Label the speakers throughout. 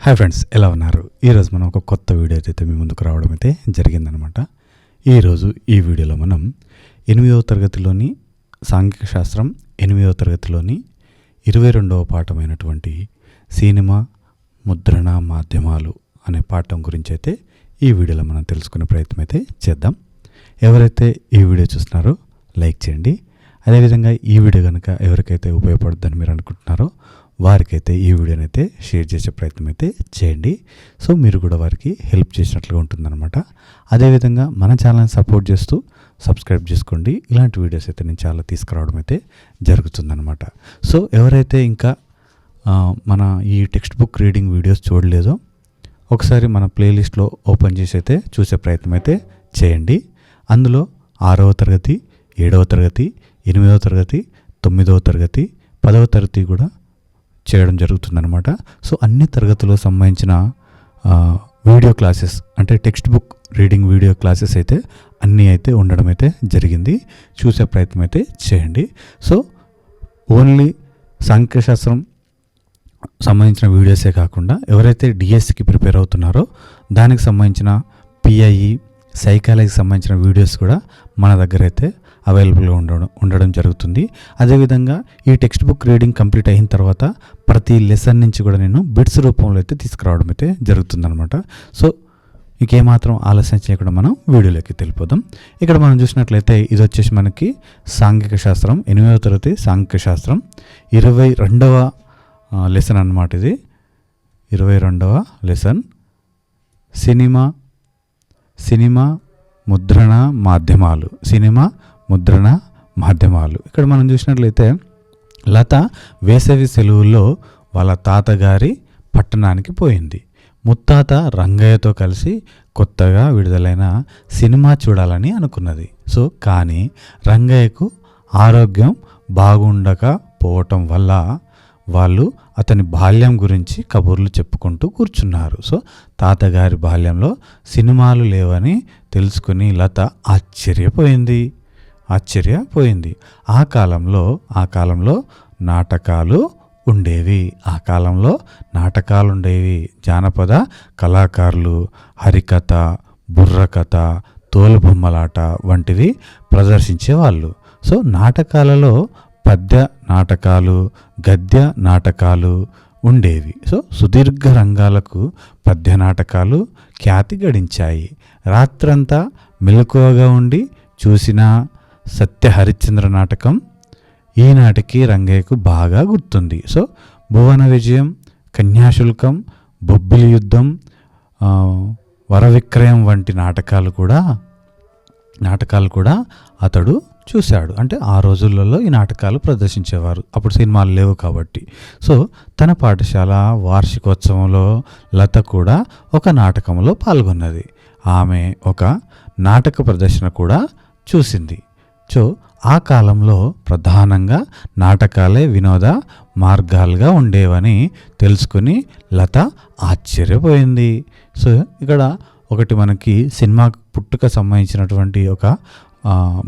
Speaker 1: Hi friends, ఎలా ఉన్నారు? ఈరోజు మనం ఒక కొత్త వీడియో అయితే మీ ముందుకు రావడం అయితే జరిగిందనమాట. ఈరోజు ఈ వీడియోలో మనం 8వ తరగతిలోని సాంఘిక శాస్త్రం 8వ తరగతిలోని 22వ పాఠమైనటువంటి సినిమా ముద్రణ మాధ్యమాలు అనే పాఠం గురించి అయితే ఈ వీడియోలో మనం తెలుసుకునే ప్రయత్నం అయితే చేద్దాం. ఎవరైతే ఈ వీడియో చూస్తున్నారో లైక్ చేయండి. అదేవిధంగా ఈ వీడియో కనుక ఎవరికైతే ఉపయోగపడుతుందని మీరు అనుకుంటున్నారో వారికైతే ఈ వీడియోని అయితే షేర్ చేసే ప్రయత్నం అయితే చేయండి. సో మీరు కూడా వారికి హెల్ప్ చేసినట్లుగా ఉంటుందన్నమాట. అదేవిధంగా మన ఛానల్ని సపోర్ట్ చేస్తూ సబ్స్క్రైబ్ చేసుకోండి. ఇలాంటి వీడియోస్ అయితే నేను చాలా తీసుకురావడం అయితే జరుగుతుందన్నమాట. సో ఎవరైతే ఇంకా మన ఈ టెక్స్ట్ బుక్ రీడింగ్ వీడియోస్ చూడలేదో ఒకసారి మన ప్లేలిస్ట్లో ఓపెన్ చేసి అయితే చూసే ప్రయత్నం అయితే చేయండి. అందులో 6వ తరగతి, 7వ తరగతి, 8వ తరగతి, 9వ తరగతి, 10వ తరగతి కూడా చేయడం జరుగుతుందన్నమాట. సో అన్ని తరగతులకు సంబంధించిన వీడియో క్లాసెస్ అంటే text book reading video classes అయితే అన్నీ అయితే ఉండడం అయితే జరిగింది. చూసే ప్రయత్నం అయితే చేయండి. సో ఓన్లీ సాంఖ్యశాస్త్రం సంబంధించిన వీడియోసే కాకుండా ఎవరైతే డిఎస్సికి ప్రిపేర్ అవుతున్నారో దానికి సంబంధించిన పిఐఈ సైకాలజీకి సంబంధించిన వీడియోస్ కూడా మన దగ్గర అయితే అవైలబుల్గా ఉండడం జరుగుతుంది. అదేవిధంగా ఈ టెక్స్ట్ బుక్ రీడింగ్ కంప్లీట్ అయిన తర్వాత ప్రతి లెసన్ నుంచి కూడా నేను బిట్స్ రూపంలో అయితే తీసుకురావడం అయితే జరుగుతుందన్నమాట. సో ఇంకేమాత్రం ఆలస్యం చేయకుండా మనం వీడియోలోకి వెళ్ళిపోదాం. ఇక్కడ మనం చూసినట్లయితే ఇది వచ్చేసి మనకి సాంఘిక శాస్త్రం 8వ తరగతి సాంఘిక శాస్త్రం 22వ లెసన్ అన్నమాట. ఇది 22వ లెసన్ సినిమా ముద్రణ మాధ్యమాలు. ముద్రణ మాధ్యమాలు. ఇక్కడ మనం చూసినట్లయితే లత వేసవి సెలవుల్లో వాళ్ళ తాతగారి పట్టణానికి పోయింది. ముత్తాత రంగయ్యతో కలిసి కొత్తగా విడుదలైన సినిమా చూడాలని అనుకున్నది. సో కానీ రంగయ్యకు ఆరోగ్యం బాగుండకపోవటం వల్ల వాళ్ళు అతని బాల్యం గురించి కబుర్లు చెప్పుకుంటూ కూర్చున్నారు. సో తాతగారి బాల్యంలో సినిమాలు లేవని తెలుసుకుని లత ఆశ్చర్యపోయింది. ఆ కాలంలో నాటకాలు ఉండేవి. జానపద కళాకారులు హరికథ, బుర్రకథ, తోలుబొమ్మలాట వంటివి ప్రదర్శించేవాళ్ళు. సో నాటకాలలో పద్య నాటకాలు, గద్య నాటకాలు ఉండేవి. సో సుదీర్ఘ రంగాలకు పద్య నాటకాలు ఖ్యాతి గడించాయి. రాత్రంతా మెలకువగా ఉండి చూసిన సత్య హరిశ్చంద్ర నాటకం ఈనాటికి రంగయ్యకు బాగా గుర్తుంది. సో భువన విజయం, కన్యాశుల్కం, బొబ్బిలి యుద్ధం, వరవిక్రయం వంటి నాటకాలు కూడా అతడు చూశాడు. అంటే ఆ రోజులలో ఈ నాటకాలు ప్రదర్శించేవారు, అప్పుడు సినిమాలు లేవు కాబట్టి. సో తన పాఠశాల వార్షికోత్సవంలో లత కూడా ఒక నాటకంలో పాల్గొన్నది. ఆమె ఒక నాటక ప్రదర్శన కూడా చూసింది. సో ఆ కాలంలో ప్రధానంగా నాటకాలే వినోద మార్గాలుగా ఉండేవని తెలుసుకుని లత ఆశ్చర్యపోయింది. సో ఇక్కడ ఒకటి మనకి సినిమా పుట్టుక సంబంధించినటువంటి ఒక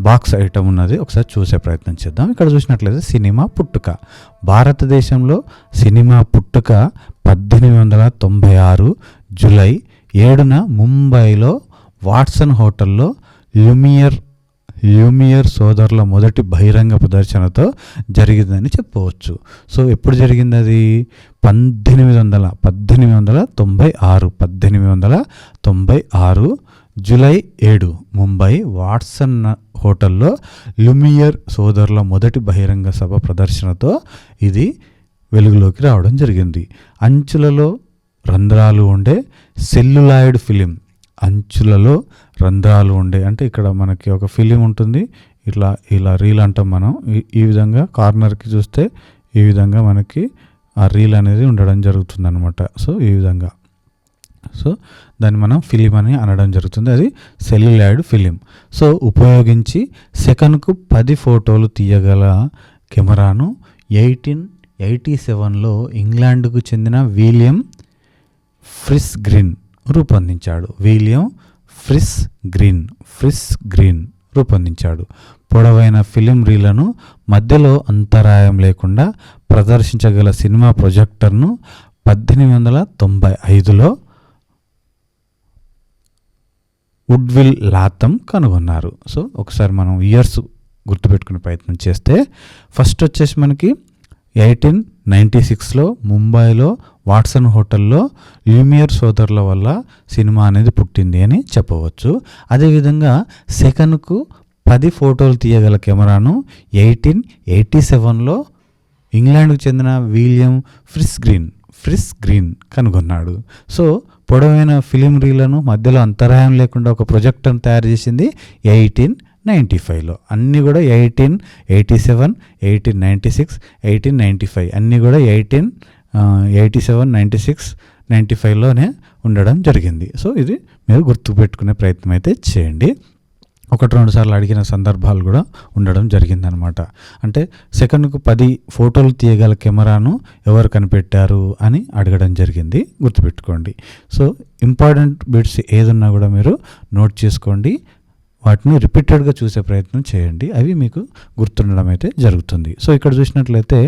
Speaker 1: బాక్స్ ఐటమ్ ఉన్నది, ఒకసారి చూసే ప్రయత్నం చేద్దాం. ఇక్కడ చూసినట్లయితే సినిమా పుట్టుక. భారతదేశంలో సినిమా పుట్టుక 1896 జూలై 7న ముంబైలో వాట్సన్ హోటల్లో ల్యూమియర్ సోదరుల మొదటి బహిరంగ ప్రదర్శనతో జరిగిందని చెప్పవచ్చు. సో ఎప్పుడు జరిగింది అది? 1896 జూలై 7 ముంబై వాట్సన్ హోటల్లో ల్యూమియర్ సోదరుల మొదటి బహిరంగ సభ ప్రదర్శనతో ఇది వెలుగులోకి రావడం జరిగింది. అంచులలో రంధ్రాలు ఉండే సెల్యులాయిడ్ ఫిలిం. అంటే ఇక్కడ మనకి ఒక ఫిలిం ఉంటుంది, ఇలా రీల్ అంటాం మనం. ఈ విధంగా కార్నర్కి చూస్తే ఈ విధంగా మనకి ఆ రీల్ అనేది ఉండడం జరుగుతుంది అనమాట. సో ఈ విధంగా దాన్ని మనం ఫిలిం అని అనడం జరుగుతుంది. అది సెల్యులాయిడ్ ఫిలిం. సో ఉపయోగించి సెకనుకు 10 ఫోటోలు తీయగల కెమెరాను 1887లో ఇంగ్లాండ్కు చెందిన విలియం ఫ్రిస్ గ్రీన్ రూపొందించాడు. పొడవైన ఫిలిం రీలను మధ్యలో అంతరాయం లేకుండా ప్రదర్శించగల సినిమా ప్రొజెక్టర్ను 1895లో వుడ్విల్ లాథమ్ కనుగొన్నారు. సో ఒకసారి మనం ఇయర్స్ గుర్తుపెట్టుకునే ప్రయత్నం చేస్తే ఫస్ట్ వచ్చేసి మనకి 1896లో ముంబైలో వాట్సన్ హోటల్లో ల్యూమియర్ సోదరుల వల్ల సినిమా అనేది పుట్టింది అని చెప్పవచ్చు. అదేవిధంగా సెకనుకు 10 ఫోటోలు తీయగల కెమెరాను 1887లో ఇంగ్లాండ్కు చెందిన విలియం ఫ్రిస్ గ్రీన్ కనుగొన్నాడు. సో పొడవైన ఫిలిం రీలను మధ్యలో అంతరాయం లేకుండా ఒక ప్రొజెక్టర్ను తయారు చేసింది 1895లో. అన్నీ కూడా 1887, 1896, 1895 అన్నీ కూడా 1887, 96, 95లోనే ఉండడం జరిగింది. సో ఇది మీరు గుర్తుపెట్టుకునే ప్రయత్నం అయితే చేయండి. 1-2 సార్లు అడిగిన సందర్భాలు కూడా ఉండడం జరిగిందనమాట. అంటే సెకనుకు 10 ఫోటోలు తీయగల కెమెరాను ఎవరు కనిపెట్టారు అని అడగడం జరిగింది, గుర్తుపెట్టుకోండి. సో ఇంపార్టెంట్ బిట్స్ ఏదున్నా కూడా మీరు నోట్ చేసుకోండి, వాటిని రిపీటెడ్గా చూసే ప్రయత్నం చేయండి, అవి మీకు గుర్తుండడం అయితే జరుగుతుంది. సో ఇక్కడ చూసినట్లయితే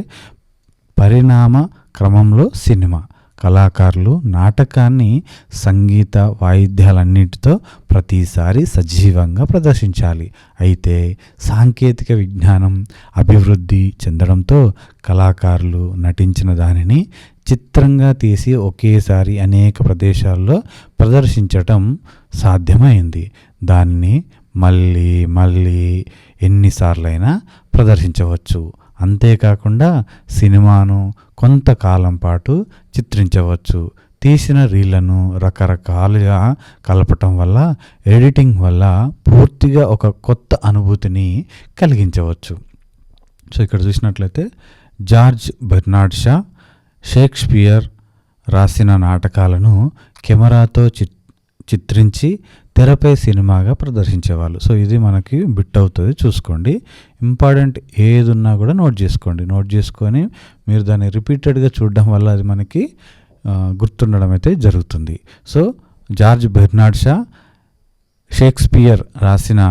Speaker 1: పరిణామ క్రమంలో సినిమా కళాకారులు నాటకాన్ని సంగీత వాయిద్యాలన్నిటితో ప్రతిసారి సజీవంగా ప్రదర్శించాలి. అయితే సాంకేతిక విజ్ఞానం అభివృద్ధి చెందడంతో కళాకారులు నటించిన దానిని చిత్రంగా తీసి ఒకేసారి అనేక ప్రదేశాల్లో ప్రదర్శించటం సాధ్యమైంది. దానిని మళ్ళీ మళ్ళీ ఎన్నిసార్లైనా ప్రదర్శించవచ్చు. అంతేకాకుండా సినిమాను కొంతకాలం పాటు చిత్రించవచ్చు. తీసిన రీళ్లను రకరకాలుగా కలపటం వల్ల, ఎడిటింగ్ వల్ల పూర్తిగా ఒక కొత్త అనుభూతిని కలిగించవచ్చు. సో ఇక్కడ చూసినట్లయితే జార్జ్ బెర్నార్డ్ షా షేక్స్పియర్ రాసిన నాటకాలను కెమెరాతో చిత్రించి తెరపై సినిమాగా ప్రదర్శించేవాళ్ళు. సో ఇది మనకి బిట్ అవుతుంది, చూసుకోండి. ఇంపార్టెంట్ ఏది ఉన్నా కూడా నోట్ చేసుకోండి. నోట్ చేసుకొని మీరు దాన్ని రిపీటెడ్గా చూడడం వల్ల అది మనకి గుర్తుండడం అయితే జరుగుతుంది. So George Bernard Shah Shakespeare రాసిన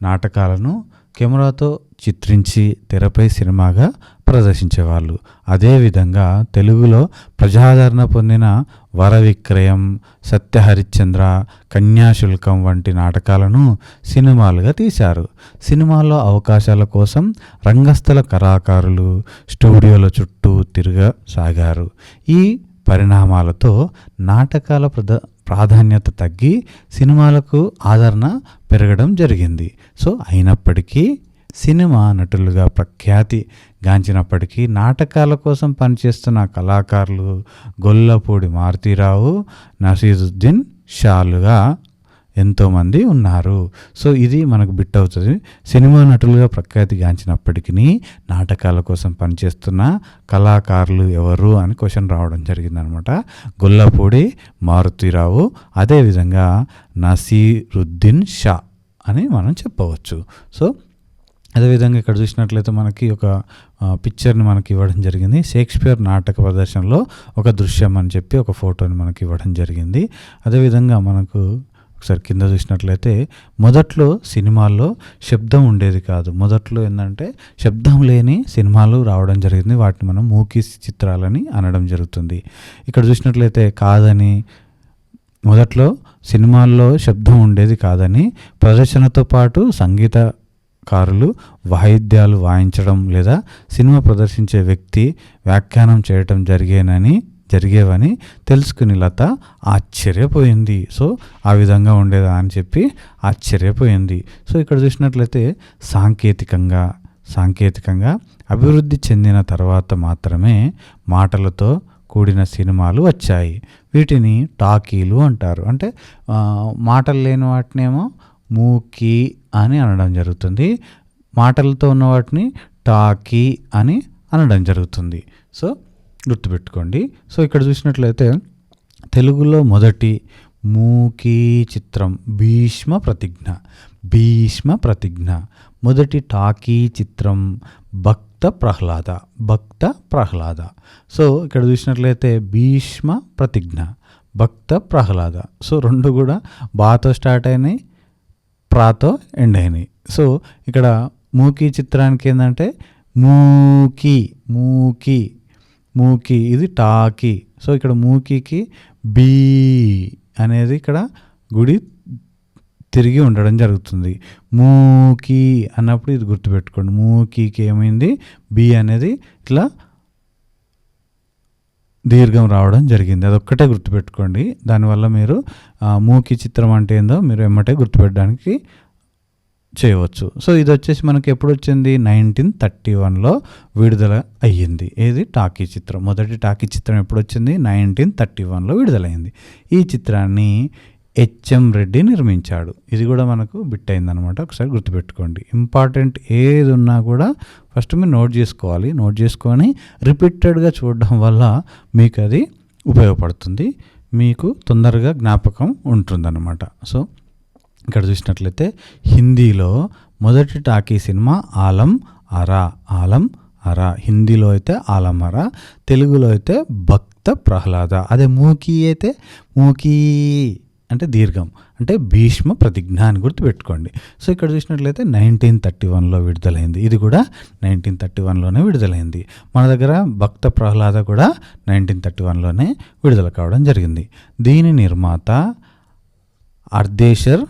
Speaker 1: నాటకాలను కెమెరాతో చిత్రించి తెరపై సినిమాగా ప్రదర్శించేవాళ్ళు. అదేవిధంగా తెలుగులో ప్రజాదరణ పొందిన వరవిక్రయం, సత్యహరిశ్చంద్ర, కన్యాశుల్కం వంటి నాటకాలను సినిమాలుగా తీశారు. సినిమాల్లో అవకాశాల కోసం రంగస్థల కళాకారులు స్టూడియోల చుట్టూ తిరగసాగారు. ఈ పరిణామాలతో నాటకాల ప్రాధాన్యత తగ్గి సినిమాలకు ఆదరణ పెరగడం జరిగింది. సో అయినప్పటికీ సినిమా నటులుగా ప్రఖ్యాతి గాంచినప్పటికీ నాటకాల కోసం పనిచేస్తున్న కళాకారులు గొల్లపూడి మారుతీరావు, నసీరుద్దీన్ షాలుగా ఎంతోమంది ఉన్నారు. సో ఇది మనకు బిట్ అవుతుంది. సినిమా నటులుగా ప్రఖ్యాతి గాంచినప్పటికీ నాటకాల కోసం పనిచేస్తున్న కళాకారులు ఎవరు అని క్వశ్చన్ రావడం జరిగిందనమాట. గొల్లపూడి మారుతీరావు, అదేవిధంగా నసీరుద్దీన్ షా అని మనం చెప్పవచ్చు. సో అదేవిధంగా ఇక్కడ చూసినట్లయితే మనకి ఒక పిక్చర్ని మనకి ఇవ్వడం జరిగింది. షేక్స్పియర్ నాటక ప్రదర్శనలో ఒక దృశ్యం అని చెప్పి ఒక ఫోటోని మనకి ఇవ్వడం జరిగింది. అదేవిధంగా మనకు ఒకసారి కింద చూసినట్లయితే మొదట్లో సినిమాల్లో శబ్దం ఉండేది కాదు. మొదట్లో ఏంటంటే శబ్దం లేని సినిమాలు రావడం జరిగింది. వాటిని మనం మూకీ చిత్రాలని అనడం జరుగుతుంది. ఇక్కడ చూసినట్లయితే కాదని, మొదట్లో సినిమాల్లో శబ్దం ఉండేది కాదని, ప్రదర్శనతో పాటు సంగీతకారులు వాయిద్యాలు వాయించడం లేదా సినిమా ప్రదర్శించే వ్యక్తి వ్యాఖ్యానం చేయటం జరిగేవని తెలుసుకుని లత ఆశ్చర్యపోయింది. సో ఆ విధంగా ఉండేదా అని చెప్పి ఆశ్చర్యపోయింది. సో ఇక్కడ చూసినట్లయితే సాంకేతికంగా అభివృద్ధి చెందిన తర్వాత మాత్రమే మాటలతో కూడిన సినిమాలు వచ్చాయి. వీటిని టాకీలు అంటారు. అంటే మాటలు లేని వాటినేమో మూకీ అని అనడం జరుగుతుంది, మాటలతో ఉన్న వాటిని టాకీ అని అనడం జరుగుతుంది. సో గుర్తుపెట్టుకోండి. సో ఇక్కడ చూసినట్లయితే తెలుగులో మొదటి మూకీ చిత్రం భీష్మ ప్రతిజ్ఞ, మొదటి టాకీ చిత్రం భక్త ప్రహ్లాద. సో ఇక్కడ చూసినట్లయితే భీష్మ ప్రతిజ్ఞ, భక్త ప్రహ్లాద. సో రెండు కూడా బాతో స్టార్ట్ అయినాయి, ప్రాతో ఎండ్ అయినాయి. సో ఇక్కడ మూకీ చిత్రానికి ఏంటంటే మూకీ ఇది టాకీ. సో ఇక్కడ మూకీకి బీ అనేది ఇక్కడ గుడి తిరిగి ఉండడం జరుగుతుంది. మూకీ అన్నప్పుడు ఇది గుర్తుపెట్టుకోండి. మూకీకి ఏమైంది, బి అనేది ఇట్లా దీర్ఘం రావడం జరిగింది. అదొక్కటే గుర్తుపెట్టుకోండి. దానివల్ల మీరు మూకీ చిత్రం అంటే ఏందో మీరు ఎమ్మటే గుర్తుపెట్టడానికి చేయవచ్చు. సో ఇది వచ్చేసి మనకి ఎప్పుడు వచ్చింది, 1931లో విడుదల అయ్యింది. ఏది, టాకీ చిత్రం. మొదటి టాకీ చిత్రం ఎప్పుడు వచ్చింది, 1931లో విడుదలైంది. ఈ చిత్రాన్ని హెచ్ఎం రెడ్డి నిర్మించాడు. ఇది కూడా మనకు బిట్ అయిందనమాట. ఒకసారి గుర్తుపెట్టుకోండి. ఇంపార్టెంట్ ఏది ఉన్నా కూడా ఫస్ట్ మీరు నోట్ చేసుకోవాలి. నోట్ చేసుకొని రిపీటెడ్గా చూడడం వల్ల మీకు అది ఉపయోగపడుతుంది, మీకు తొందరగా జ్ఞాపకం ఉంటుందన్నమాట. సో ఇక్కడ చూసినట్లయితే హిందీలో మొదటి టాకీ సినిమా ఆలం ఆరా. హిందీలో అయితే ఆలం ఆరా, తెలుగులో అయితే భక్త ప్రహ్లాద. అదే మూకీ అయితే మూకీ అంటే దీర్ఘం, అంటే భీష్మ ప్రతిజ్ఞ అని గుర్తుపెట్టుకోండి. సో ఇక్కడ చూసినట్లయితే 1931లో విడుదలైంది. ఇది కూడా 1931లోనే విడుదలైంది. మన దగ్గర భక్త ప్రహ్లాద కూడా 1931లోనే విడుదల కావడం జరిగింది. దీని నిర్మాత అర్దేషర్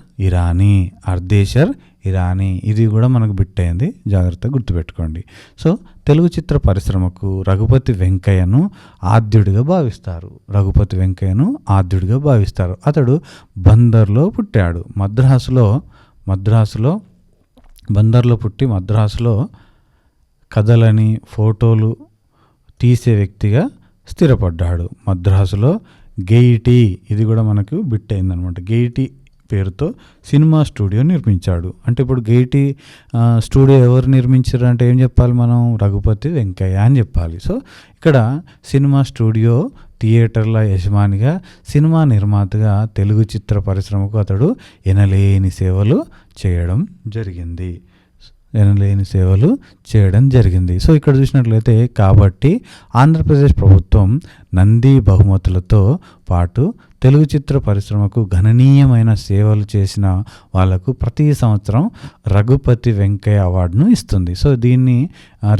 Speaker 1: ఇరానీ. ఇది కూడా మనకు బిట్ అయింది, జాగ్రత్తగా గుర్తుపెట్టుకోండి. సో తెలుగు చిత్ర పరిశ్రమకు రఘుపతి వెంకయ్యను ఆద్యుడిగా భావిస్తారు. అతడు బందర్లో పుట్టాడు. బందర్లో పుట్టి మద్రాసులో కథలని ఫోటోలు తీసే వ్యక్తిగా స్థిరపడ్డాడు. మద్రాసులో గెయిటీ, ఇది కూడా మనకు బిట్ అయిందనమాట. గెయిటీ పేరుతో సినిమా స్టూడియో నిర్మించాడు. అంటే ఇప్పుడు గెయిటీ స్టూడియో ఎవరు నిర్మించారు అంటే ఏం చెప్పాలి మనం, రఘుపతి వెంకయ్య అని చెప్పాలి. సో ఇక్కడ సినిమా స్టూడియో, థియేటర్ల యజమానిగా, సినిమా నిర్మాతగా తెలుగు చిత్ర పరిశ్రమకు అతడు ఎనలేని సేవలు చేయడం జరిగింది. సో ఇక్కడ చూసినట్లయితే కాబట్టి ఆంధ్రప్రదేశ్ ప్రభుత్వం నంది బహుమతులతో పాటు తెలుగు చిత్ర పరిశ్రమకు గణనీయమైన సేవలు చేసిన వాళ్లకు ప్రతి సంవత్సరం రఘుపతి వెంకయ్య అవార్డును ఇస్తుంది. సో దీన్ని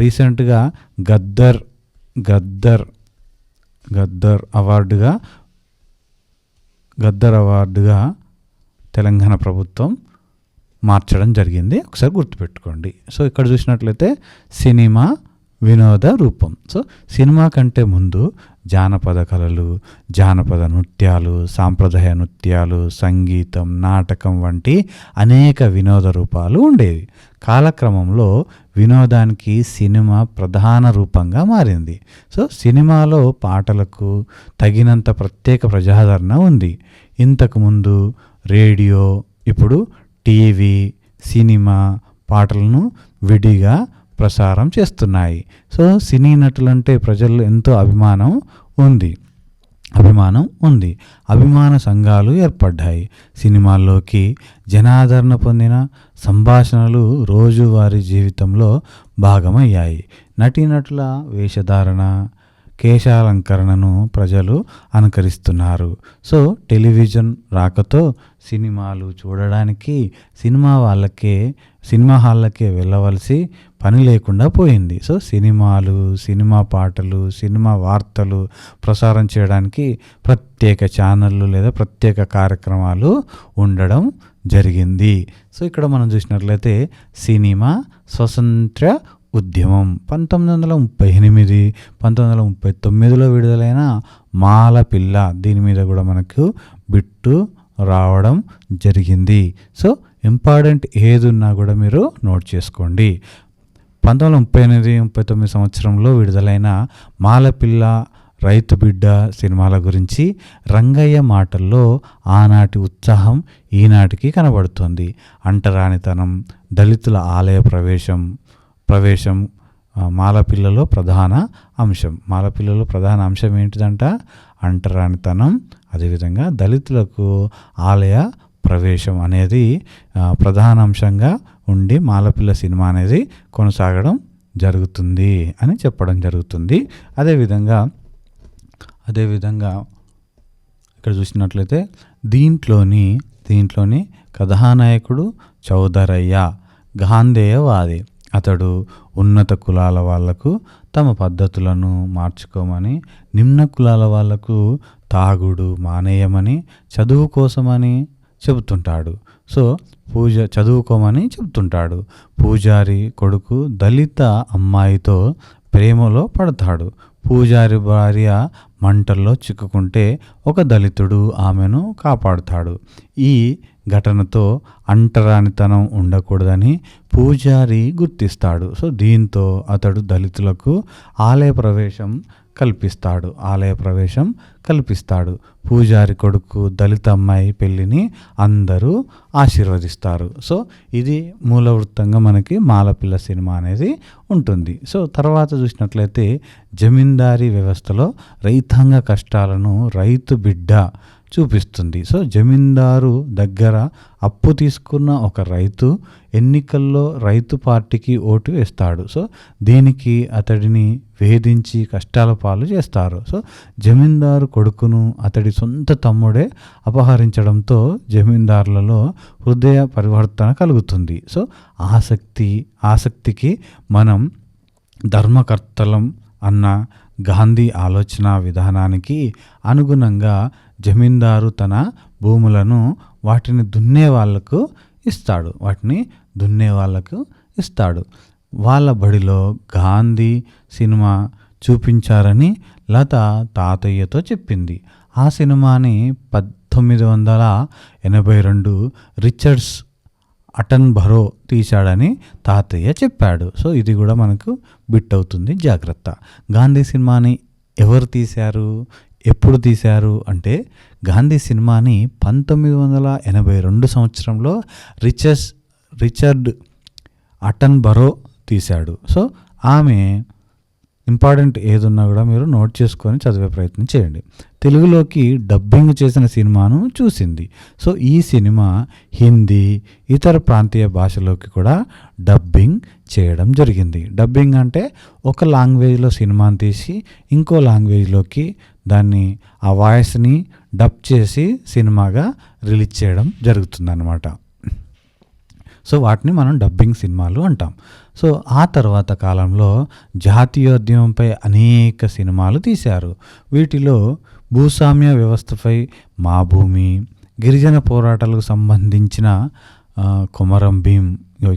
Speaker 1: రీసెంట్గా గద్దర్ అవార్డుగా తెలంగాణ ప్రభుత్వం మార్చడం జరిగింది. ఒకసారి గుర్తుపెట్టుకోండి. సో ఇక్కడ చూసినట్లయితే సినిమా వినోద రూపం. సో సినిమా కంటే ముందు జానపద కళలు, జానపద నృత్యాలు, సాంప్రదాయ నృత్యాలు, సంగీతం, నాటకం వంటి అనేక వినోద రూపాలు ఉండేవి. కాలక్రమంలో వినోదానికి సినిమా ప్రధాన రూపంగా మారింది. సో సినిమాలో పాటలకు తగినంత ప్రత్యేక ప్రజాదరణ ఉంది. ఇంతకుముందు రేడియో, ఇప్పుడు టీవీ, సినిమా పాటలను విడిగా ప్రసారం చేస్తున్నాయి. సో సినీ నటులంటే ప్రజల్లో ఎంతో అభిమానం ఉంది. అభిమాన సంఘాలు ఏర్పడ్డాయి. సినిమాల్లోకి జనాదరణ పొందిన సంభాషణలు రోజువారీ జీవితంలో భాగమయ్యాయి. నటీనటుల వేషధారణ, కేశాలంకరణను ప్రజలు అనుకరిస్తున్నారు. సో టెలివిజన్ రాకతో సినిమాలు చూడడానికి సినిమా హాళ్ళకే వెళ్ళవలసి పని లేకుండా పోయింది. సో సినిమాలు, సినిమా పాటలు, సినిమా వార్తలు ప్రసారం చేయడానికి ప్రత్యేక ఛానళ్ళు లేదా ప్రత్యేక కార్యక్రమాలు ఉండడం జరిగింది. సో ఇక్కడ మనం చూసినట్లయితే సినిమా స్వతంత్ర ఉద్యమం 1938, 1939లో విడుదలైన మాలపిల్ల, దీని మీద కూడా మనకు బిట్టు రావడం జరిగింది. సో ఇంపార్టెంట్ ఏది ఉన్నా కూడా మీరు నోట్ చేసుకోండి. 1938, 1939 సంవత్సరంలో విడుదలైన మాలపిల్ల, రైతు బిడ్డ సినిమాల గురించి రంగయ్య మాటల్లో ఆనాటి ఉత్సాహం ఈనాటికి కనబడుతుంది. అంటరానితనం, దళితుల ఆలయ ప్రవేశం మాలపిల్లలో ప్రధాన అంశం ఏంటిదంట, అంటరానితనం, అదేవిధంగా దళితులకు ఆలయ ప్రవేశం అనేది ప్రధాన అంశంగా ఉండి మాలపిల్ల సినిమా అనేది కొనసాగడం జరుగుతుంది అని చెప్పడం జరుగుతుంది. అదేవిధంగా ఇక్కడ చూసినట్లయితే దీంట్లోని కథానాయకుడు చౌదరయ్య గాంధేయవాది. అతడు ఉన్నత కులాల వాళ్లకు తమ పద్ధతులను మార్చుకోమని, నిమ్న కులాల వాళ్లకు తాగుడు మానేయమని, చదువు కోసమని చెబుతుంటాడు. సో చదువుకోమని చెబుతుంటాడు. పూజారి కొడుకు దళిత అమ్మాయితో ప్రేమలో పడతాడు. పూజారి భార్య మంటల్లో చిక్కుకుంటే ఒక దళితుడు ఆమెను కాపాడుతాడు. ఈ ఘటనతో అంటరానితనం ఉండకూడదని పూజారి గుర్తిస్తాడు. సో దీంతో అతడు దళితులకు ఆలయ ప్రవేశం కల్పిస్తాడు. పూజారి కొడుకు దళిత అమ్మాయి పెళ్ళిని అందరూ ఆశీర్వదిస్తారు. సో ఇది మూలవృత్తంగా మనకి మాలపిల్ల సినిమా అనేది ఉంటుంది. సో తర్వాత చూసినట్లయితే జమీందారీ వ్యవస్థలో రైతాంగ కష్టాలను రైతు బిడ్డ చూపిస్తుంది. సో జమీందారు దగ్గర అప్పు తీసుకున్న ఒక రైతు ఎన్నికల్లో రైతు పార్టీకి ఓటు వేస్తాడు. సో దీనికి అతడిని వేధించి కష్టాల పాలు చేస్తారు. సో జమీందారు కొడుకును అతడి సొంత తమ్ముడే అపహరించడంతో జమీందారులలో హృదయ పరివర్తన కలుగుతుంది. సో ఆసక్తికి మనం ధర్మకర్తలం అన్న గాంధీ ఆలోచన విధానానికి అనుగుణంగా జమీందారు తన భూములను వాటిని దున్నే వాళ్ళకు ఇస్తాడు. వాళ్ళ బడిలో గాంధీ సినిమా చూపించారని లత తాతయ్యతో చెప్పింది. ఆ సినిమాని 1982 రిచర్డ్స్ అటన్బరో తీశాడని తాతయ్య చెప్పాడు. సో ఇది కూడా మనకు బిట్ అవుతుంది, జాగ్రత్త. గాంధీ సినిమాని ఎవరు తీశారు, ఎప్పుడు తీశారు అంటే గాంధీ సినిమాని 1982 సంవత్సరంలో రిచర్డ్ అటన్బరో తీశాడు. సో ఆమె ఇంపార్టెంట్ ఏదున్నా కూడా మీరు నోట్ చేసుకొని చదివే ప్రయత్నం చేయండి. తెలుగులోకి డబ్బింగ్ చేసిన సినిమాను చూసింది. సో ఈ సినిమా హిందీ, ఇతర ప్రాంతీయ భాషలోకి కూడా డబ్బింగ్ చేయడం జరిగింది. డబ్బింగ్ అంటే ఒక లాంగ్వేజ్లో సినిమాని తీసి ఇంకో లాంగ్వేజ్లోకి దాన్ని ఆ వాయిస్ని డబ్ చేసి సినిమాగా రిలీజ్ చేయడం జరుగుతుందన్నమాట. సో వాటిని మనం డబ్బింగ్ సినిమాలు అంటాం. సో ఆ తర్వాత కాలంలో జాతీయోద్యమంపై అనేక సినిమాలు తీశారు. వీటిలో భూస్వామ్య వ్యవస్థపై మా భూమి, గిరిజన పోరాటాలకు సంబంధించిన కొమరం భీం,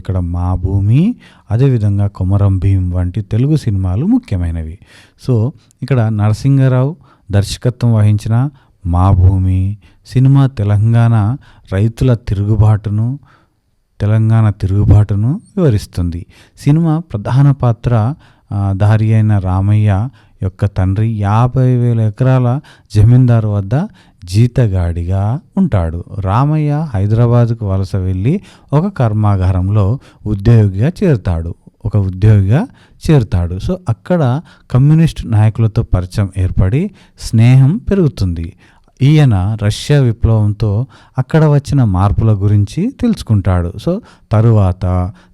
Speaker 1: ఇక్కడ మా భూమి, అదేవిధంగా కొమరం భీం వంటి తెలుగు సినిమాలు ముఖ్యమైనవి. సో ఇక్కడ నరసింగరావు దర్శకత్వం వహించిన మా భూమి సినిమా తెలంగాణ తిరుగుబాటును వివరిస్తుంది. సినిమా ప్రధాన పాత్ర దారి అయిన రామయ్య యొక్క తండ్రి 50,000 ఎకరాల జమీందారు వద్ద జీతగాడిగా ఉంటాడు. రామయ్య హైదరాబాద్కు వలస వెళ్ళి ఒక కర్మాగారంలో ఉద్యోగిగా చేరుతాడు. సో అక్కడ కమ్యూనిస్ట్ నాయకులతో పరిచయం ఏర్పడి స్నేహం పెరుగుతుంది. ఈయన రష్యా విప్లవంతో అక్కడ వచ్చిన మార్పుల గురించి తెలుసుకుంటాడు. సో తరువాత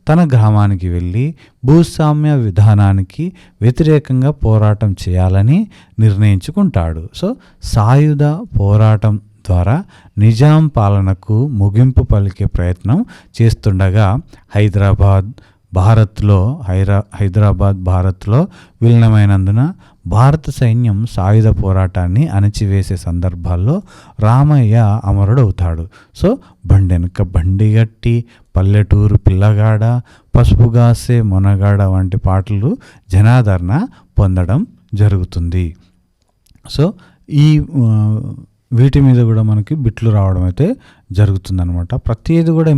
Speaker 1: తన గ్రామానికి వెళ్ళి భూస్వామ్య విధానానికి వ్యతిరేకంగా పోరాటం చేయాలని నిర్ణయించుకుంటాడు. సో సాయుధ పోరాటం ద్వారా నిజాం పాలనకు ముగింపు పలికే ప్రయత్నం చేస్తుండగా హైదరాబాద్ భారత్లో విలీనమైనందున భారత సైన్యం సాయుధ పోరాటాన్ని అణచివేసే సందర్భాల్లో రామయ్య అమరుడవుతాడు. సో బండెనక బండిగట్టి, పల్లెటూరు పిల్లగాడ, పసుపుగాసే మొనగాడ వంటి పాటలు జనాదరణ పొందడం జరుగుతుంది. సో ఈ వీటి మీద కూడా మనకి బిట్లు రావడం అయితే జరుగుతుందనమాట. ప్రతిది కూడా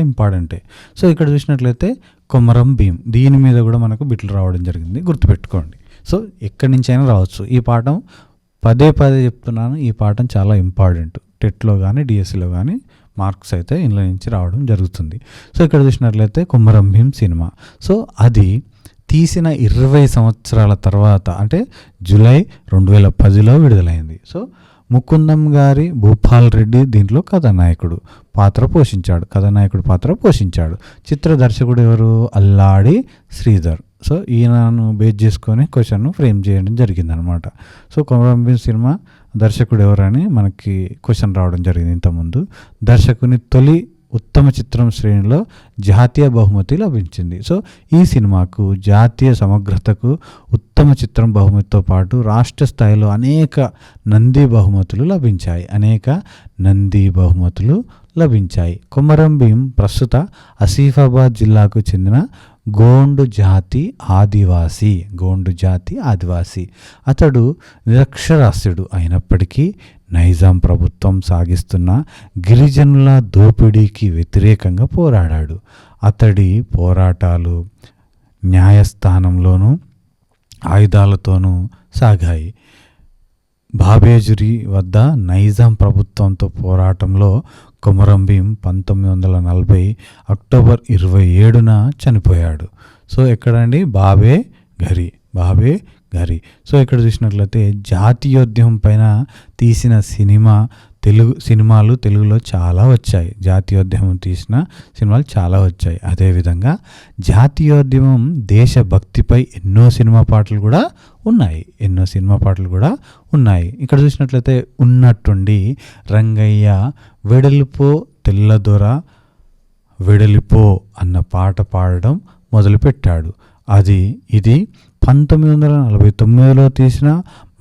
Speaker 1: ఇంపార్టెంటే. సో ఇక్కడ చూసినట్లయితే కొమరం భీం, దీని మీద కూడా మనకు బిట్లు రావడం జరిగింది, గుర్తుపెట్టుకోండి. సో ఎక్కడి నుంచైనా రావచ్చు. ఈ పాఠం పదే చెప్తున్నాను, ఈ పాఠం చాలా ఇంపార్టెంట్. టెట్లో కానీ డిఎస్సిలో కానీ మార్క్స్ అయితే ఇందులో నుంచి రావడం జరుగుతుంది. సో ఇక్కడ చూసినట్లయితే కొమరం భీం సినిమా, సో అది తీసిన 20 సంవత్సరాల తర్వాత అంటే జూలై 2010లో విడుదలైంది. సో ముకుందం గారి భూపాల్ రెడ్డి దీంట్లో కథానాయకుడు పాత్ర పోషించాడు. చిత్ర దర్శకుడు ఎవరు? అల్లాడి శ్రీధర్. సో ఈయనను బేస్ చేసుకొని క్వశ్చన్ను ఫ్రేమ్ చేయడం జరిగిందనమాట. సో కొమరం భీం సినిమా దర్శకుడు ఎవరని మనకి క్వశ్చన్ రావడం జరిగింది ఇంతకుముందు. దర్శకుని తొలి ఉత్తమ చిత్రం శ్రేణిలో జాతీయ బహుమతి లభించింది. సో ఈ సినిమాకు జాతీయ సమగ్రతకు ఉత్తమ చిత్రం బహుమతితో పాటు రాష్ట్ర స్థాయిలో అనేక నంది బహుమతులు లభించాయి. కొమరం భీం ప్రస్తుత ఆసిఫాబాద్ జిల్లాకు చెందిన గోండు జాతి ఆదివాసి. అతడు నిరక్షరాస్యుడు అయినప్పటికీ నైజాం ప్రభుత్వం సాగిస్తున్న గిరిజనుల దోపిడీకి వ్యతిరేకంగా పోరాడాడు. అతడి పోరాటాలు న్యాయస్థానంలోనూ ఆయుధాలతోనూ సాగాయి. బాబేజురి వద్ద నైజాం ప్రభుత్వంతో పోరాటంలో కొమరం భీం 1940 అక్టోబర్ 27న చనిపోయాడు. సో ఎక్కడండి? బాబే గరి. సో ఇక్కడ చూసినట్లయితే జాతీయోద్యమం పైన తీసిన సినిమాలు తెలుగులో చాలా వచ్చాయి. జాతీయోద్యమం తీసిన సినిమాలు చాలా వచ్చాయి. అదేవిధంగా జాతీయోద్యమం దేశభక్తిపై ఎన్నో సినిమా పాటలు కూడా ఉన్నాయి. ఇక్కడ చూసినట్లయితే ఉన్నట్టుండి రంగయ్య వెడలిపో తెల్లదొర వెడలిపో అన్న పాట పాడడం మొదలుపెట్టాడు. ఇది 1949లో తీసిన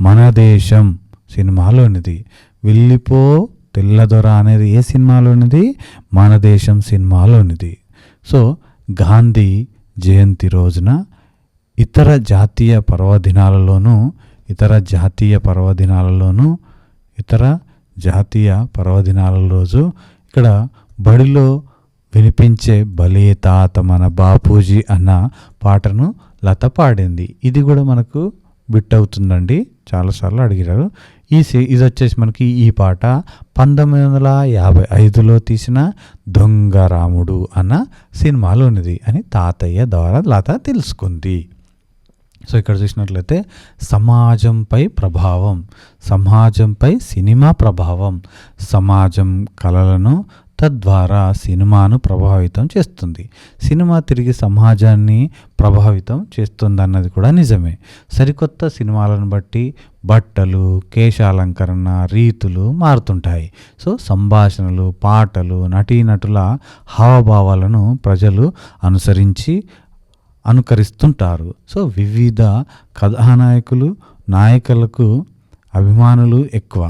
Speaker 1: మన దేశం సినిమాలోనిది. వెళ్ళిపో తెల్లదొర అనేది ఏ సినిమాలోనిది? మన దేశం సినిమాలోనిది. సో గాంధీ జయంతి రోజున ఇతర జాతీయ పర్వదినాలలోనూ రోజు ఇక్కడ బడిలో వినిపించే భలే తాత మన బాపూజీ అన్న పాటను లత పాడింది. ఇది కూడా మనకు బిట్ అవుతుందండి, చాలాసార్లు అడిగారు. ఇది వచ్చేసి మనకి ఈ పాట 1955లో తీసిన దొంగ రాముడు అన్న సినిమాలోనిది అని తాతయ్య ద్వారా లత తెలుసుకుంది. సో ఇక్కడ చూసినట్లయితే సమాజంపై సినిమా ప్రభావం. సమాజం కళలను తద్వారా సినిమాను ప్రభావితం చేస్తుంది. సినిమా తిరిగి సమాజాన్ని ప్రభావితం చేస్తుంది అన్నది కూడా నిజమే. సరికొత్త సినిమాలను బట్టి బట్టలు, కేశాలంకరణ, రీతులు మారుతుంటాయి. సో సంభాషణలు, పాటలు, నటీనటుల హావభావాలను ప్రజలు అనుకరిస్తుంటారు. సో వివిధ కథానాయకులు, నాయకులకు అభిమానులు ఎక్కువ,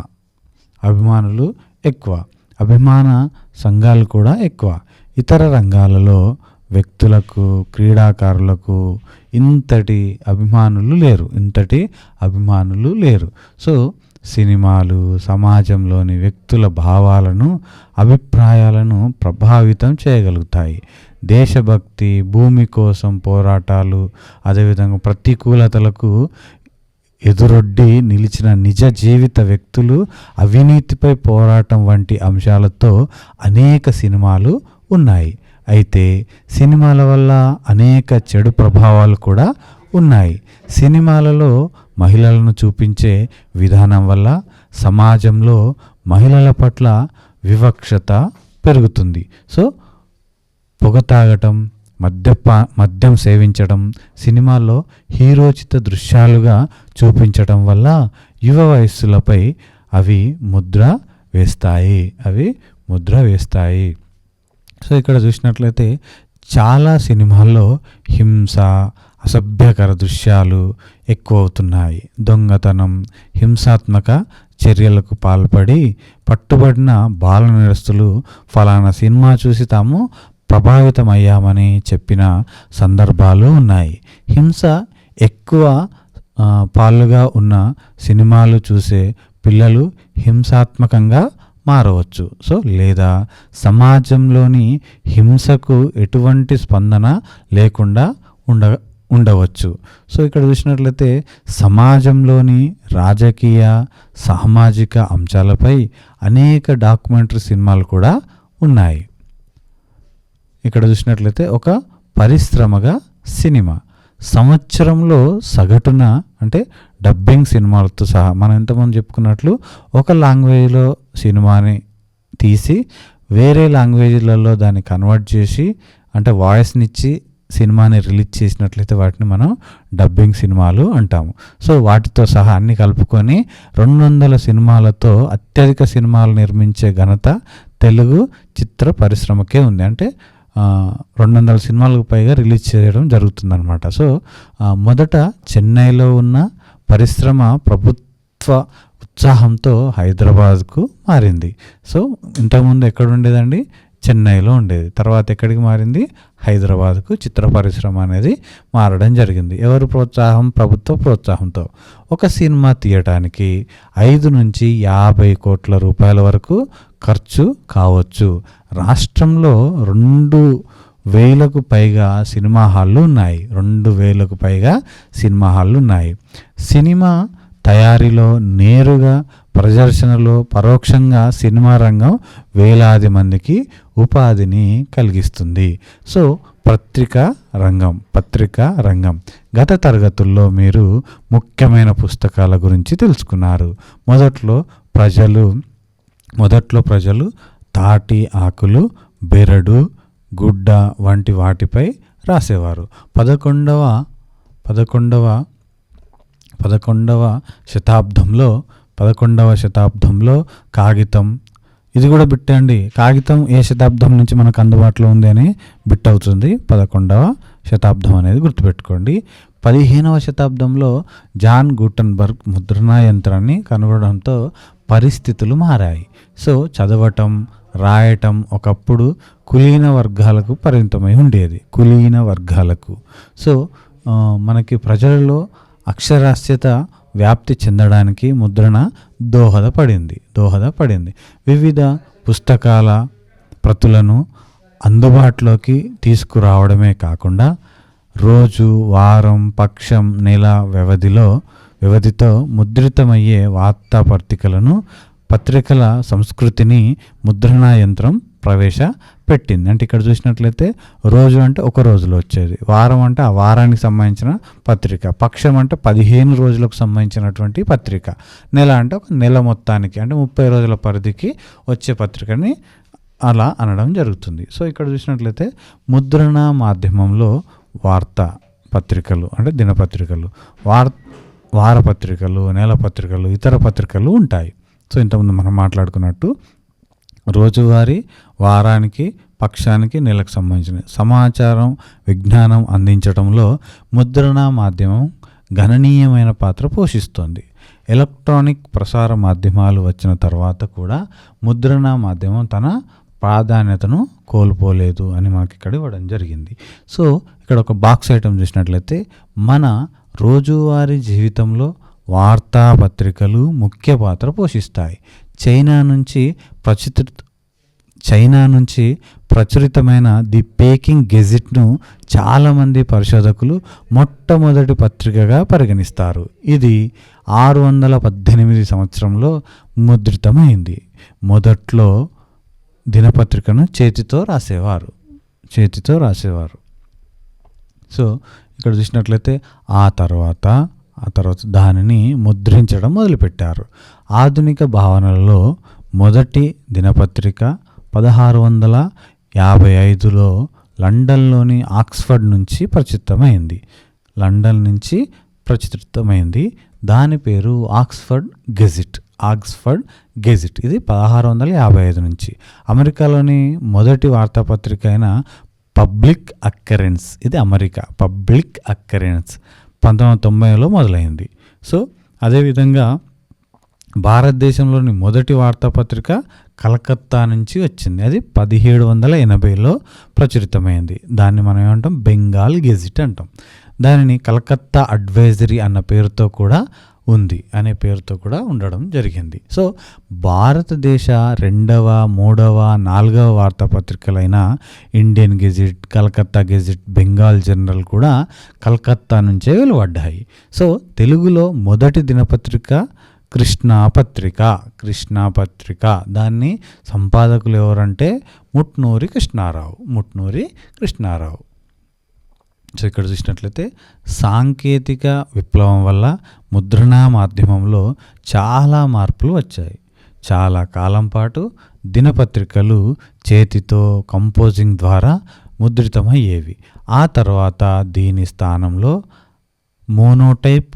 Speaker 1: అభిమాన సంఘాలు కూడా ఎక్కువ. ఇతర రంగాలలో వ్యక్తులకు, క్రీడాకారులకు ఇంతటి అభిమానులు లేరు. సో సినిమాలు సమాజంలోని వ్యక్తుల భావాలను, అభిప్రాయాలను ప్రభావితం చేయగలుగుతాయి. దేశభక్తి, భూమి కోసం పోరాటాలు, అదేవిధంగా ప్రతికూలతలకు ఎదురొడ్డి నిలిచిన నిజ జీవిత వ్యక్తులు, అవినీతిపై పోరాటం వంటి అంశాలతో అనేక సినిమాలు ఉన్నాయి. అయితే సినిమాల వల్ల అనేక చెడు ప్రభావాలు కూడా ఉన్నాయి. సినిమాలలో మహిళలను చూపించే విధానం వల్ల సమాజంలో మహిళల పట్ల వివక్షత పెరుగుతుంది. సో పొగ తాగటం, మద్యం సేవించడం, సినిమాల్లో హీరోచిత దృశ్యాలుగా చూపించటం వల్ల యువ వయస్సులపై అవి ముద్ర వేస్తాయి. సో ఇక్కడ చూసినట్లయితే చాలా సినిమాల్లో హింస, అసభ్యకర దృశ్యాలు ఎక్కువ అవుతున్నాయి. దొంగతనం, హింసాత్మక చర్యలకు పాల్పడి పట్టుబడిన బాల నిరస్తులు ఫలానా సినిమా చూసి తాము ప్రభావితమయ్యామని చెప్పిన సందర్భాలు ఉన్నాయి. హింస ఎక్కువ పాలుగా ఉన్న సినిమాలు చూసే పిల్లలు హింసాత్మకంగా మారవచ్చు. సో లేదా సమాజంలోని హింసకు ఎటువంటి స్పందన లేకుండా ఉండవచ్చు. సో ఇక్కడ చూసినట్లయితే సమాజంలోని రాజకీయ, సామాజిక అంశాలపై అనేక డాక్యుమెంటరీ సినిమాలు కూడా ఉన్నాయి. ఇక్కడ చూసినట్లయితే ఒక పరిశ్రమగా సినిమా సంవత్సరంలో సగటున అంటే డబ్బింగ్ సినిమాలతో సహా మనం ఎంతమంది చెప్పుకున్నట్లు ఒక లాంగ్వేజ్లో సినిమాని తీసి వేరే లాంగ్వేజ్లలో దాన్ని కన్వర్ట్ చేసి అంటే వాయిస్నిచ్చి సినిమాని రిలీజ్ చేసినట్లయితే వాటిని మనం డబ్బింగ్ సినిమాలు అంటాము. సో వాటితో సహా అన్ని కలుపుకొని 200 సినిమాలతో అత్యధిక సినిమాలు నిర్మించే ఘనత తెలుగు చిత్ర పరిశ్రమకే ఉంది. అంటే 200 సినిమాలకు పైగా రిలీజ్ చేయడం జరుగుతుందన్నమాట. సో మొదట చెన్నైలో ఉన్న పరిశ్రమ ప్రభుత్వ ఉత్సాహంతో హైదరాబాద్కు మారింది. సో ఇంతకుముందు ఎక్కడ ఉండేదండి? చెన్నైలో ఉండేది. తర్వాత ఎక్కడికి మారింది? హైదరాబాద్కు చిత్ర పరిశ్రమ అనేది మారడం జరిగింది. ఎవరు ప్రోత్సాహం? ప్రభుత్వ ప్రోత్సాహంతో. ఒక సినిమా తీయటానికి 5 నుంచి 50 కోట్ల రూపాయల వరకు ఖర్చు కావచ్చు. రాష్ట్రంలో 2,000కు పైగా సినిమా హాళ్ళు ఉన్నాయి. 2,000కు పైగా సినిమా హాళ్ళు ఉన్నాయి. సినిమా తయారీలో నేరుగా, ప్రదర్శనలో పరోక్షంగా సినిమా రంగం వేలాది మందికి ఉపాధిని కలిగిస్తుంది. సో పత్రికా రంగం గత తరగతుల్లో మీరు ముఖ్యమైన పుస్తకాల గురించి తెలుసుకున్నారు. మొదట్లో ప్రజలు తాటి ఆకులు, బెరడు, గుడ్డ వంటి వాటిపై రాసేవారు. 11వ శతాబ్దంలో కాగితం, ఇది కూడా బిట్ అండి. కాగితం ఏ శతాబ్దం నుంచి మనకు అందుబాటులో ఉంది అని బిట్ అవుతుంది. 11వ శతాబ్దం అనేది గుర్తుపెట్టుకోండి. 15వ శతాబ్దంలో జాన్ గుటెన్బర్గ్ ముద్రణా యంత్రాన్ని కనుగొనడంతో పరిస్థితులు మారాయి. సో చదవటం, రాయటం ఒకప్పుడు కులీన వర్గాలకు పరిమితమై ఉండేది. సో మనకి ప్రజలలో అక్షరాస్యత వ్యాప్తి చెందడానికి ముద్రణ దోహదపడింది. వివిధ పుస్తకాల ప్రతులను అందుబాటులోకి తీసుకురావడమే కాకుండా రోజు, వారం, పక్షం, నెల వ్యవధితో ముద్రితమయ్యే పత్రికల సంస్కృతిని ముద్రణా యంత్రం ప్రవేశపెట్టింది. అంటే ఇక్కడ చూసినట్లయితే రోజు అంటే ఒక రోజులో వచ్చేది, వారం అంటే ఆ వారానికి సంబంధించిన పత్రిక, పక్షం అంటే 15 రోజులకు సంబంధించినటువంటి పత్రిక, నెల అంటే ఒక నెల మొత్తానికి అంటే 30 రోజుల పరిధికి వచ్చే పత్రికని అలా అనడం జరుగుతుంది. సో ఇక్కడ చూసినట్లయితే ముద్రణా మాధ్యమంలో వార్తా పత్రికలు అంటే దినపత్రికలు, వారపత్రికలు, నెల పత్రికలు, ఇతర పత్రికలు ఉంటాయి. సో ఇంతకుముందు మనం మాట్లాడుకున్నట్టు రోజువారీ, వారానికి, పక్షానికి, నెలకు సంబంధించిన సమాచారం, విజ్ఞానం అందించడంలో ముద్రణా మాధ్యమం గణనీయమైన పాత్ర పోషిస్తోంది. ఎలక్ట్రానిక్ ప్రసార మాధ్యమాలు వచ్చిన తర్వాత కూడా ముద్రణా మాధ్యమం తన ప్రాధాన్యతను కోల్పోలేదు అని మనకి ఇక్కడ ఇవ్వడం జరిగింది. సో ఇక్కడ ఒక బాక్స్ ఐటమ్ చూసినట్లయితే మన రోజువారీ జీవితంలో వార్తాపత్రికలు ముఖ్య పాత్ర పోషిస్తాయి. చైనా నుంచి ప్రచురితమైన ది పేకింగ్ గెజిట్ను చాలామంది పరిశోధకులు మొట్టమొదటి పత్రికగా పరిగణిస్తారు. ఇది 618 సంవత్సరంలో ముద్రితమైంది. మొదట్లో దినపత్రికను చేతితో రాసేవారు. సో ఇక్కడ చూసినట్లయితే ఆ తర్వాత దానిని ముద్రించడం మొదలుపెట్టారు. ఆధునిక భావనలలో మొదటి దినపత్రిక 1655లో లండన్లోని ఆక్స్ఫర్డ్ నుంచి ప్రచురితమైంది. దాని పేరు ఆక్స్ఫర్డ్ గెజిట్. ఇది 1655 నుంచి. అమెరికాలోని మొదటి వార్తాపత్రిక అయిన పబ్లిక్ అక్కరెన్స్, ఇది అమెరికా పబ్లిక్ అక్కరెన్స్ 1990లో మొదలైంది. సో అదేవిధంగా భారతదేశంలోని మొదటి వార్తాపత్రిక కలకత్తా నుంచి వచ్చింది. అది 1780లో ప్రచురితమైంది. దాన్ని మనం ఏమంటాం? బెంగాల్ గెజిట్ అంటాం. దానిని కలకత్తా అడ్వైజరీ అనే పేరుతో కూడా ఉండడం జరిగింది. సో భారతదేశ 2వ, 3వ, 4వ వార్తాపత్రికలైన Indian gazette, Calcutta gazette, Bengal general కూడా కలకత్తా నుంచే వెలువడ్డాయి. సో తెలుగులో మొదటి దినపత్రిక కృష్ణా పత్రిక. దాన్ని సంపాదకులు ఎవరంటే ముట్నూరి కృష్ణారావు. సో ఇక్కడ చూసినట్లయితే సాంకేతిక విప్లవం వల్ల ముద్రణా మాధ్యమంలో చాలా మార్పులు వచ్చాయి. చాలా కాలం పాటు దినపత్రికలు చేతితో కంపోజింగ్ ద్వారా ముద్రితమయ్యేవి. ఆ తర్వాత దీని స్థానంలో మోనోటైప్,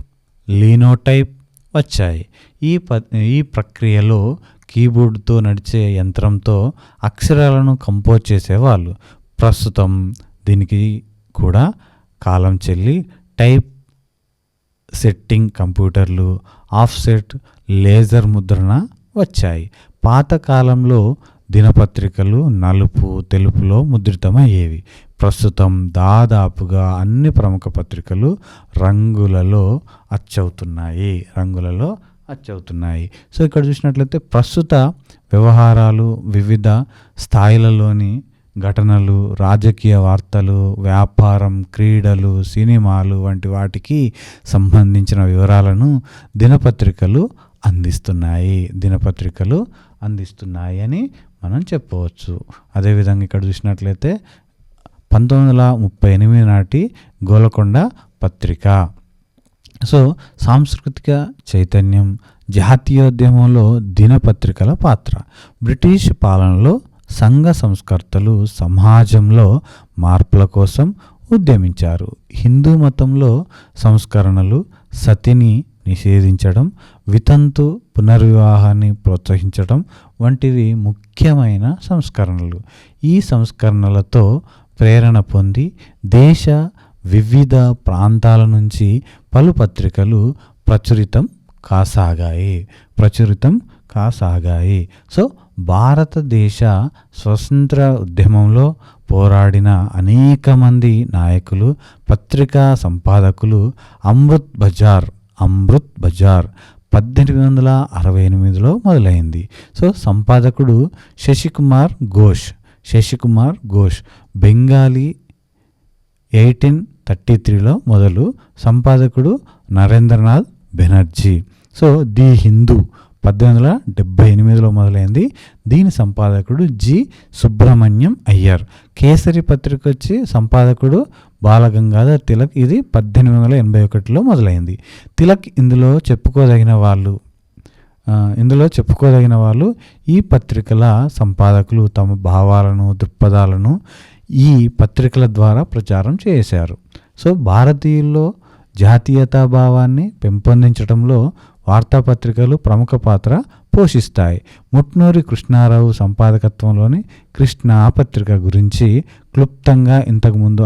Speaker 1: లీనోటైప్ వచ్చాయి. ఈ ప్రక్రియలో కీబోర్డ్తో నడిచే యంత్రంతో అక్షరాలను కంపోజ్ చేసేవాళ్ళు. ప్రస్తుతం దీనికి కూడా కాలం చెల్లి టైప్ సెట్టింగ్ కంప్యూటర్లు, ఆఫ్సెట్, లేజర్ ముద్రణ వచ్చాయి. పాతకాలంలో దినపత్రికలు నలుపు, తెలుపులో ముద్రితమయ్యేవి. ప్రస్తుతం దాదాపుగా అన్ని ప్రముఖ పత్రికలు రంగులలో అచ్చవుతున్నాయి. సో ఇక్కడ చూసినట్లయితే ప్రస్తుత వ్యవహారాలు, వివిధ స్థాయిలలోని ఘటనలు, రాజకీయ వార్తలు, వ్యాపారం, క్రీడలు, సినిమాలు వంటి వాటికి సంబంధించిన వివరాలను దినపత్రికలు అందిస్తున్నాయి అని మనం చెప్పవచ్చు. అదేవిధంగా ఇక్కడ చూసినట్లయితే 1938 నాటి గోల్కొండ పత్రిక. సో సాంస్కృతిక చైతన్యం, జాతీయోద్యమంలో దినపత్రికల పాత్ర. బ్రిటిష్ పాలనలో సంఘ సంస్కర్తలు సమాజంలో మార్పుల కోసం ఉద్యమించారు. హిందూ మతంలో సంస్కరణలు, సతిని నిషేధించడం, వితంతు పునర్వివాహాన్ని ప్రోత్సహించడం వంటివి ముఖ్యమైన సంస్కరణలు. ఈ సంస్కరణలతో ప్రేరణ పొంది దేశ వివిధ ప్రాంతాల నుంచి పలు పత్రికలు ప్రచురితం కాసాగాయి. సో భారతదేశ స్వతంత్ర ఉద్యమంలో పోరాడిన అనేక మంది నాయకులు, పత్రికా సంపాదకులు. అమృత్ బజార్ 1868లో మొదలైంది. సో సంపాదకుడు శశికుమార్ ఘోష్ బెంగాలీ 1833లో మొదలు. సంపాదకుడు నరేంద్రనాథ్ బెనర్జీ. సో ది హిందూ 1878లో మొదలైంది. దీని సంపాదకుడు జి సుబ్రహ్మణ్యం అయ్యర్. కేసరి పత్రిక వచ్చి సంపాదకుడు బాలగంగాధర్ తిలక్. ఇది 1881లో మొదలైంది. తిలక్ ఇందులో చెప్పుకోదగిన వాళ్ళు ఈ పత్రికల సంపాదకులు తమ భావాలను, దృక్పథాలను ఈ పత్రికల ద్వారా ప్రచారం చేశారు. సో భారతీయుల్లో జాతీయతాభావాన్ని పెంపొందించడంలో వార్తాపత్రికలు ప్రముఖ పాత్ర పోషిస్తాయి. ముట్నూరి కృష్ణారావు సంపాదకత్వంలోని కృష్ణ పత్రిక గురించి క్లుప్తంగా ఇంతకుముందు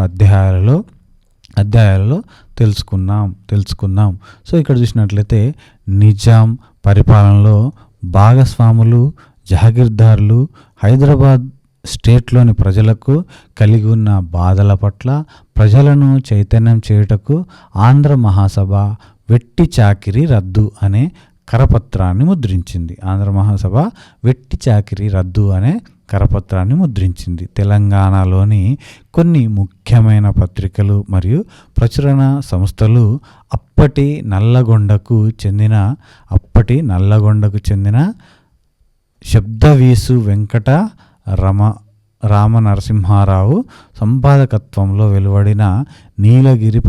Speaker 1: అధ్యాయాలలో తెలుసుకున్నాం. సో ఇక్కడ చూసినట్లయితే నిజాం పరిపాలనలో భాగస్వాములు, జహగీర్దారులు హైదరాబాద్ స్టేట్లోని ప్రజలకు కలిగి ఉన్న బాధల పట్ల ప్రజలను చైతన్యం చేయుటకు ఆంధ్ర మహాసభ వెట్టి చాకిరీ రద్దు అనే కరపత్రాన్ని ముద్రించింది. తెలంగాణలోని కొన్ని ముఖ్యమైన పత్రికలు మరియు ప్రచురణ సంస్థలు అప్పటి నల్లగొండకు చెందిన శబ్దవీసు వెంకట రామనరసింహారావు సంపాదకత్వంలో వెలువడిన నీలగిరి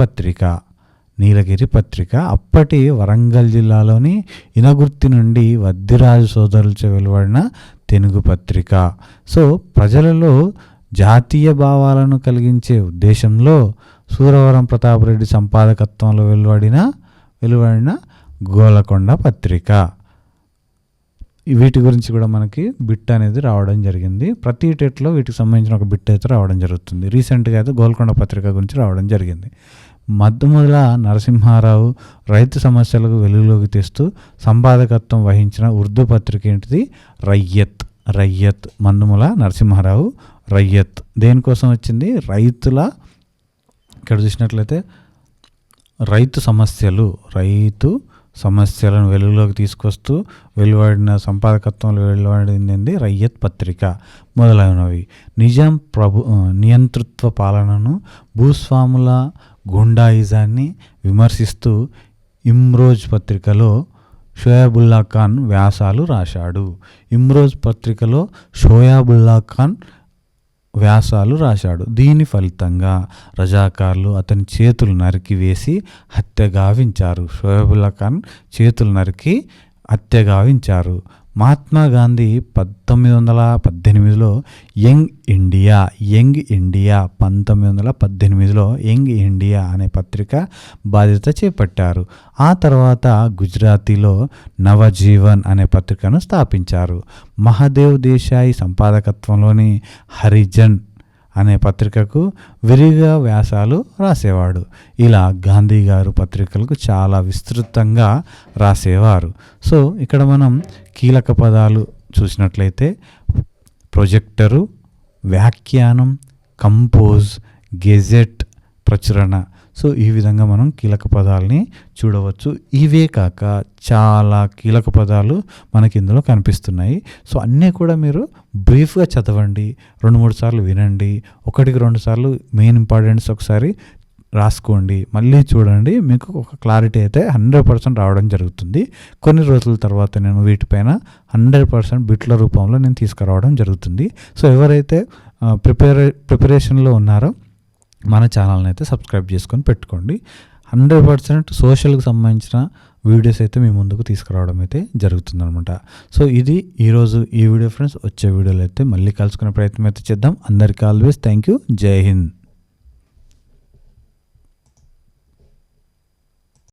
Speaker 1: పత్రిక అప్పటి వరంగల్ జిల్లాలోని ఇనగుర్తి నుండి వద్దిరాజు సోదరులచే వెలువడిన తెలుగు పత్రిక. సో ప్రజలలో జాతీయ భావాలను కలిగించే ఉద్దేశంలో సూరవరం ప్రతాపరెడ్డి సంపాదకత్వంలో వెలువడిన గోల్కొండ పత్రిక. వీటి గురించి కూడా మనకి బిట్ అనేది రావడం జరిగింది. ప్రతి టెట్లో వీటికి సంబంధించిన ఒక బిట్ అయితే రావడం జరుగుతుంది. రీసెంట్గా అయితే గోల్కొండ పత్రిక గురించి రావడం జరిగింది. మద్దుమల నరసింహారావు రైతు సమస్యలకు వెలుగులోకి తెస్తూ సంపాదకత్వం వహించిన ఉర్దూ పత్రిక ఏంటిది? రయ్యత్. మద్దుమల నరసింహారావు రయ్యత్ దేనికోసం వచ్చింది? ఇక్కడ చూసినట్లయితే రైతు సమస్యలను వెలుగులోకి తీసుకొస్తూ వెలువడిన సంపాదకత్వంలో వెలువడింది రయ్యత్ పత్రిక మొదలైనవి. నిజాం నియంతృత్వ పాలనను, భూస్వాముల గుండాయిజాన్ని విమర్శిస్తూ ఇమ్రోజ్ పత్రికలో షోయాబుల్లా ఖాన్ వ్యాసాలు రాశాడు. దీని ఫలితంగా రజాకార్లు అతని చేతులు నరికివేసి హత్య గావించారు. షోయాబుల్లా ఖాన్ చేతులు నరికి హత్య గావించారు. మహాత్మా గాంధీ 1918లో యంగ్ ఇండియా 1918లో యంగ్ ఇండియా అనే పత్రిక బాధ్యత చేపట్టారు. ఆ తర్వాత గుజరాతీలో నవజీవన్ అనే పత్రికను స్థాపించారు. మహాదేవ్ దేశాయి సంపాదకత్వంలోని హరిజన్ అనే పత్రికకు విరిగా వ్యాసాలు రాసేవాడు. ఇలా గాంధీ గారు పత్రికలకు చాలా విస్తృతంగా రాసేవారు. సో ఇక్కడ మనం కీలక పదాలు చూసినట్లయితే ప్రొజెక్టరు, వ్యాఖ్యానం, కంపోజ్, గెజెట్, ప్రచురణ. సో ఈ విధంగా మనం కీలక పదాలని చూడవచ్చు. ఇవే కాక చాలా కీలక పదాలు మనకి ఇందులో కనిపిస్తున్నాయి. సో అన్నీ కూడా మీరు బ్రీఫ్గా చదవండి, 2-3 సార్లు వినండి, 1-2 సార్లు మెయిన్ ఇంపార్టెంట్స్ ఒకసారి రాసుకోండి, మళ్ళీ చూడండి. మీకు ఒక క్లారిటీ అయితే 100% రావడం జరుగుతుంది. కొన్ని రోజుల తర్వాత నేను వీటిపైన 100% బిట్ల రూపంలో నేను తీసుకురావడం జరుగుతుంది. సో ఎవరైతే ప్రిపరేషన్లో ఉన్నారో మన ఛానల్ని అయితే సబ్స్క్రైబ్ చేసుకొని పెట్టుకోండి. 100% సోషల్కి సంబంధించిన వీడియోస్ అయితే మీ ముందుకు తీసుకురావడం అయితే జరుగుతుందనమాట. సో ఇది ఈరోజు ఈ వీడియో ఫ్రెండ్స్. వచ్చే వీడియోలో అయితే మళ్ళీ కలుసుకునే ప్రయత్నం అయితే చేద్దాం. అందరికీ ఆల్వేస్ థ్యాంక్ యూ. జై హింద్.